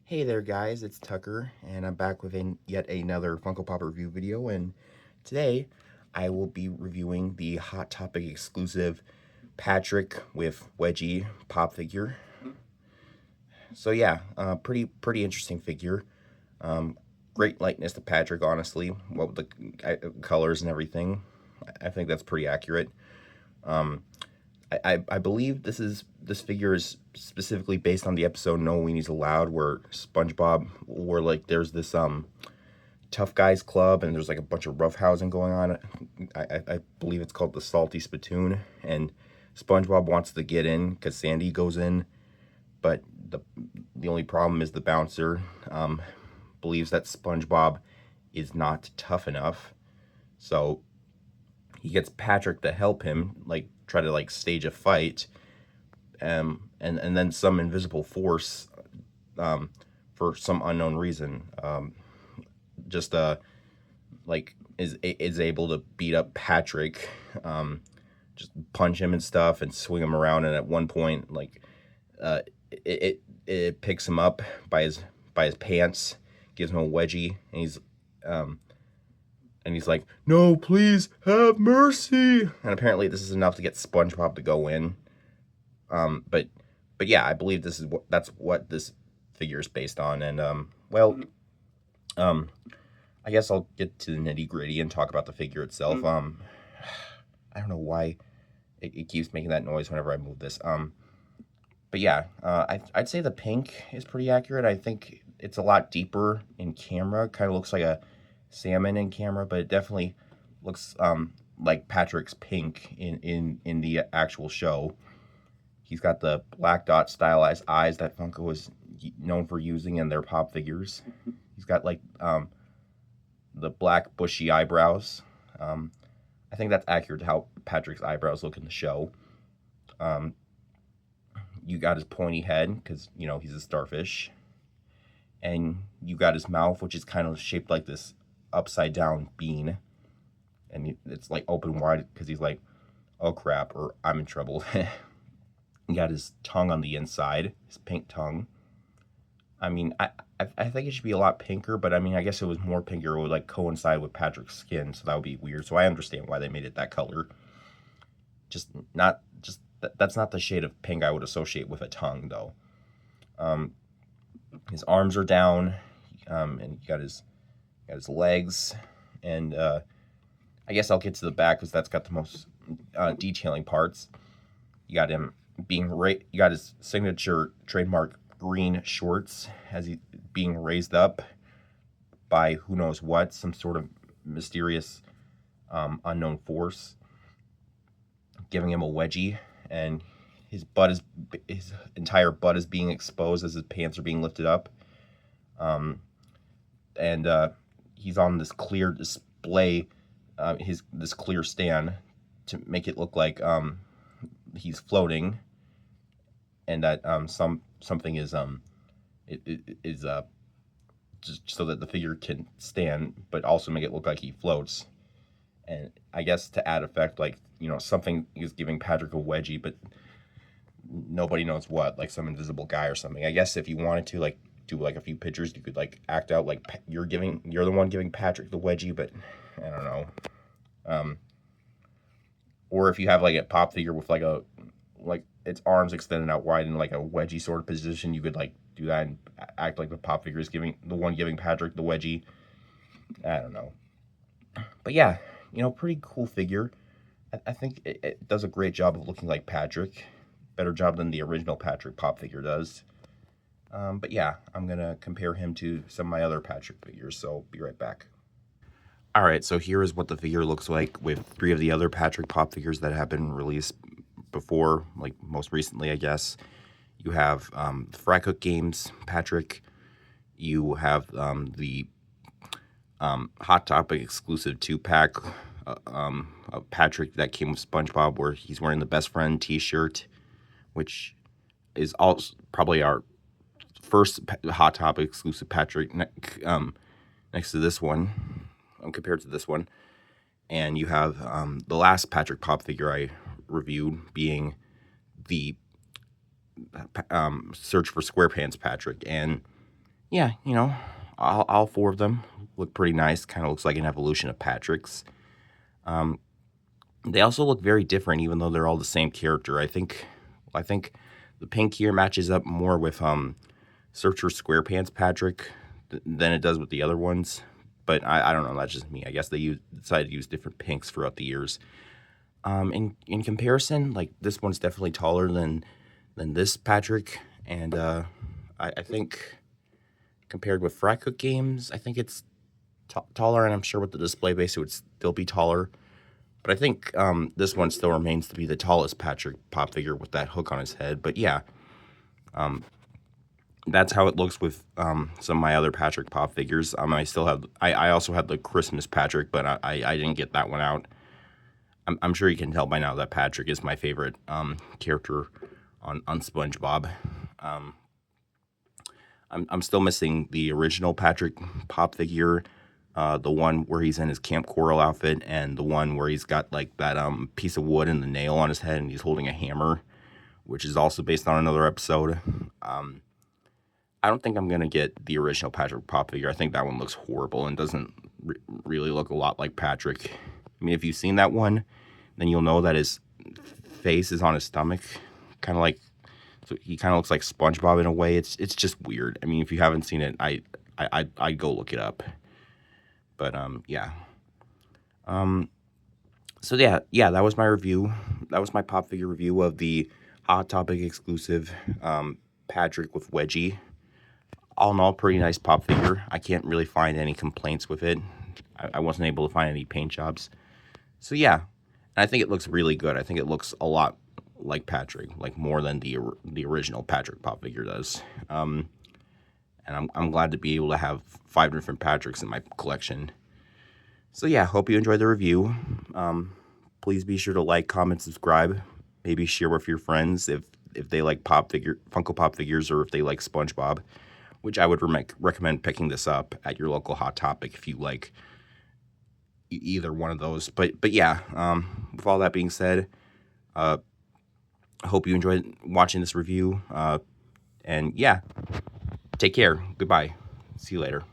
Hey there guys, it's Tucker, and I'm back with yet another Funko Pop review video, and today I will be reviewing the Hot Topic exclusive Patrick with Wedgie pop figure. So yeah, pretty interesting figure. Great likeness to Patrick, honestly. What with the colors and everything, I think that's pretty accurate. I believe this figure is specifically based on the episode No Weenies Allowed, where SpongeBob, where like there's this tough guys club and there's like a bunch of roughhousing going on. I believe it's called the Salty Spittoon, and SpongeBob wants to get in because Sandy goes in, but the only problem is the bouncer believes that SpongeBob is not tough enough, so he gets Patrick to help him, like try to like stage a fight, and then some invisible force, for some unknown reason, just like is able to beat up Patrick, just punch him and stuff and swing him around, and at one point like uh, it picks him up by his pants, gives him a wedgie, and he's like, "No, please have mercy." And apparently, this is enough to get SpongeBob to go in. But yeah, I believe that's what this figure is based on. And um, I guess I'll get to the nitty gritty and talk about the figure itself. I don't know why it keeps making that noise whenever I move this. But yeah, I'd say the pink is pretty accurate. I think it's a lot deeper in camera. Kind of looks like a salmon in camera, but it definitely looks like Patrick's pink in the actual show. He's got the black dot stylized eyes that Funko is known for using in their pop figures. He's got like the black bushy eyebrows. I think that's accurate to how Patrick's eyebrows look in the show. You got his pointy head because he's a starfish, and you got his mouth, which is kind of shaped like this upside down bean, and it's like open wide because he's like, "Oh crap," or "I'm in trouble." You got his tongue on the inside, his pink tongue. I mean, I think it should be a lot pinker, but I mean, I guess it was more pinker, it would like coincide with Patrick's skin, so that would be weird. So I understand why they made it that color. Just not just that's not the shade of pink I would associate with a tongue, though. His arms are down, and you got his legs, and I guess I'll get to the back because that's got the most detailing parts. You got him you got his signature trademark green shorts as he being raised up by who knows what, some sort of mysterious unknown force, giving him a wedgie, and his entire butt is being exposed as his pants are being lifted up, and he's on this clear display, this clear stand to make it look like he's floating, and that something is just so that the figure can stand, but also make it look like he floats. And I guess to add effect, like something is giving Patrick a wedgie, but nobody knows what, like some invisible guy or something. I guess if you wanted to like do like a few pictures, you could like act out like you're the one giving Patrick the wedgie, but I don't know. Or if you have like a pop figure with like its arms extended out wide in like a wedgie sort of position, you could like do that and act like the pop figure is giving Patrick the wedgie. I don't know. But yeah, pretty cool figure. I think it does a great job of looking like Patrick. Better job than the original Patrick pop figure does. But yeah, I'm going to compare him to some of my other Patrick figures, so be right back. Alright, so here is what the figure looks like with 3 of the other Patrick pop figures that have been released before, like most recently, I guess. You have the Fry Cook Games Patrick. You have the Hot Topic exclusive 2-pack of Patrick that came with SpongeBob, where he's wearing the Best Friend t-shirt, which is also probably our first Hot Topic exclusive Patrick, next to this one, compared to this one. And you have the last Patrick pop figure I reviewed being the Search for SquarePants Patrick. And yeah, all four of them look pretty nice. Kind of looks like an evolution of Patrick's. Um, they also look very different, even though they're all the same character. I think the pink here matches up more with Searcher SquarePants Patrick than it does with the other ones. But I don't know. That's just me. I guess they decided to use different pinks throughout the years. In comparison, like this one's definitely taller than this Patrick, and I think compared with Fry Cook games, I think it's taller, and I'm sure with the display base it would still be taller. But I think this one still remains to be the tallest Patrick pop figure with that hook on his head. But yeah, that's how it looks with some of my other Patrick pop figures. I also had the Christmas Patrick, but I didn't get that one out. I'm sure you can tell by now that Patrick is my favorite character on SpongeBob. Um, I'm still missing the original Patrick pop figure, the one where he's in his Camp Coral outfit, and the one where he's got like that piece of wood and the nail on his head, and he's holding a hammer, which is also based on another episode. I don't think I'm gonna get the original Patrick pop figure. I think that one looks horrible and doesn't really look a lot like Patrick. I mean, if you've seen that one, then you'll know that his face is on his stomach, kind of like, so he kind of looks like SpongeBob in a way. It's just weird. I mean, if you haven't seen it, I'd go look it up. But yeah. Um, so yeah, that was my review. That was my pop figure review of the Hot Topic exclusive Patrick with Wedgie. All in all, pretty nice pop figure. I can't really find any complaints with it. I wasn't able to find any paint jobs. So yeah, and I think it looks really good. I think it looks a lot like Patrick, like more than the original Patrick pop figure does. And I'm glad to be able to have 5 different Patricks in my collection. So yeah, hope you enjoyed the review. Please be sure to like, comment, subscribe. Maybe share with your friends if they like Funko Pop figures, or if they like SpongeBob, which I would recommend picking this up at your local Hot Topic if you like either one of those. But yeah, with all that being said, I hope you enjoyed watching this review. And yeah, take care. Goodbye. See you later.